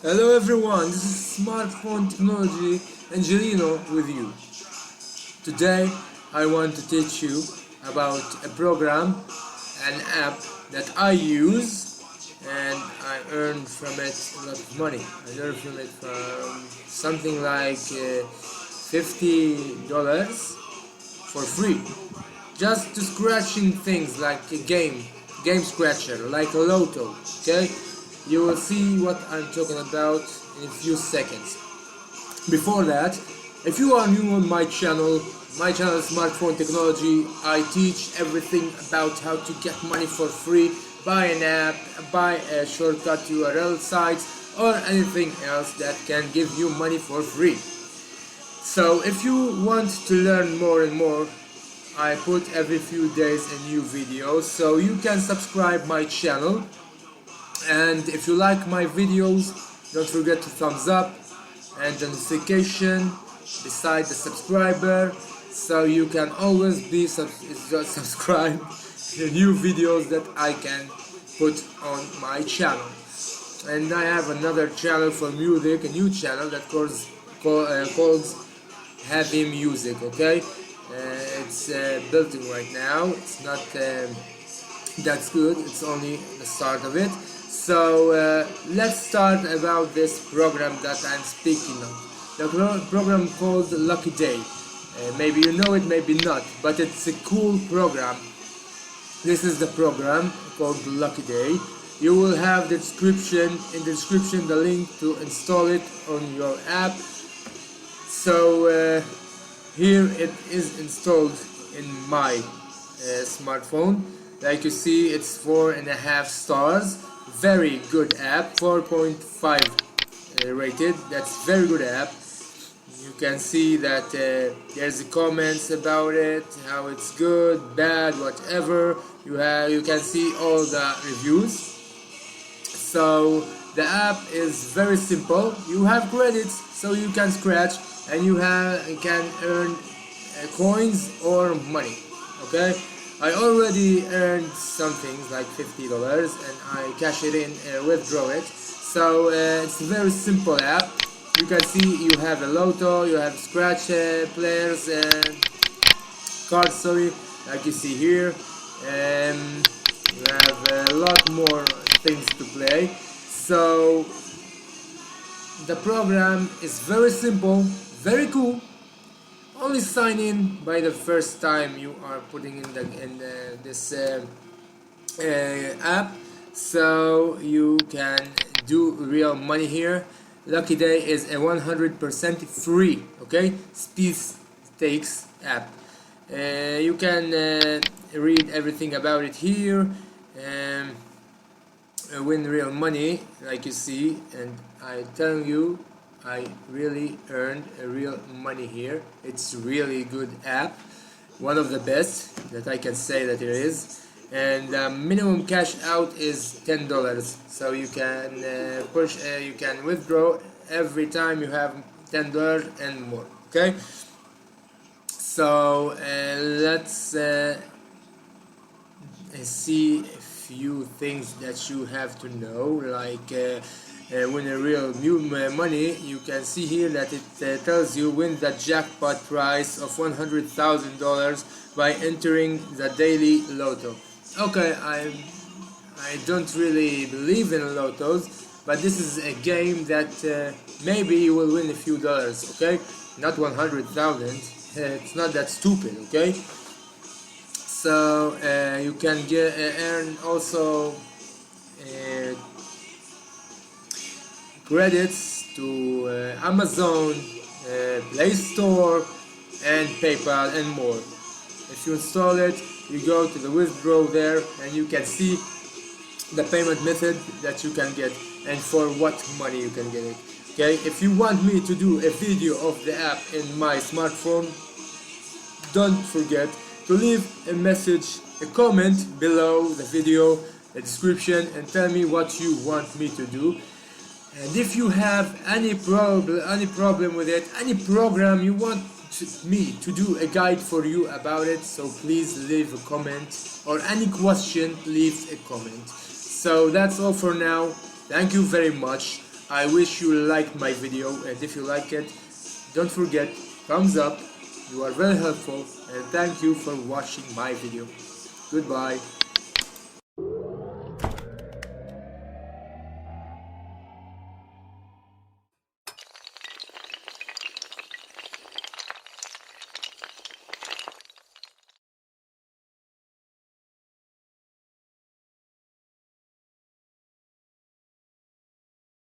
Hello everyone, this is Smartphone Technology Angelino with you. Today I want to teach you about a program, an app that I use and I earn from it a lot of money. I earn from it from something like $50 for free. Just to scratching things like a game scratcher, like a lotto, okay? You will see what I'm talking about in a few seconds. Before that, if you are new on my channel is Smartphone Technology. I teach everything about how to get money for free, buy an app, buy a shortcut URL site, or anything else that can give you money for free. So if you want to learn more and more, I put every few days a new video, so you can subscribe my channel. And if you like my videos, don't forget to thumbs up and the notification beside the subscriber, so you can always be subscribed to new videos that I can put on my channel. And I have another channel for music, a new channel that called Heavy Music, okay? It's building right now. It's not that's good, it's only the start of it. So let's start about this program that I'm speaking of. The program called Lucky Day. Maybe you know it, maybe not, but it's a cool program. This is the program called Lucky Day. You will have the description, in the description, the link to install it on your app. So here it is installed in my smartphone. Like you see, it's 4.5 stars. Very good app, 4.5 rated. That's very good app. You can see that there's comments about it, how it's good, bad, whatever. You can see all the reviews. So the app is very simple. You have credits, so you can scratch, and you can earn coins or money. Okay. I already earned some things like $50 and I cash it in, withdraw it. So it's a very simple app. You can see you have a lotto, you have scratch players and cards, sorry, like you see here. You have a lot more things to play. So the program is very simple, very cool. Only sign in by the first time you are putting in this app, so you can do real money here. Lucky Day is a 100% free, okay, stakes app. You can read everything about it here. Win real money, like you see, and I tell you, I really earned real money here. It's really good app, one of the best that I can say that it is. And minimum cash out is $10, so you can you can withdraw every time you have $10 and more. Okay. So let's see a few things that you have to know, like. Win a real new money. You can see here that it tells you win the jackpot prize of $100,000 by entering the daily lotto. Okay, I don't really believe in lottos, but this is a game that maybe you will win a few dollars. Okay, not 100,000. It's not that stupid. Okay, so you can earn also credits to Amazon, Play Store, and PayPal and more. If you install it, you go to the withdraw there and you can see the payment method that you can get and for what money you can get it. Okay, if you want me to do a video of the app in my smartphone, don't forget to leave a message, a comment below the video, the description, and tell me what you want me to do. And if you have any problem with it, any program you want me to do a guide for you about it, so please leave a comment, or any question, leave a comment. So that's all for now. Thank you very much. I wish you liked my video, and if you like it, don't forget thumbs up. You are very helpful, and thank you for watching my video. Goodbye.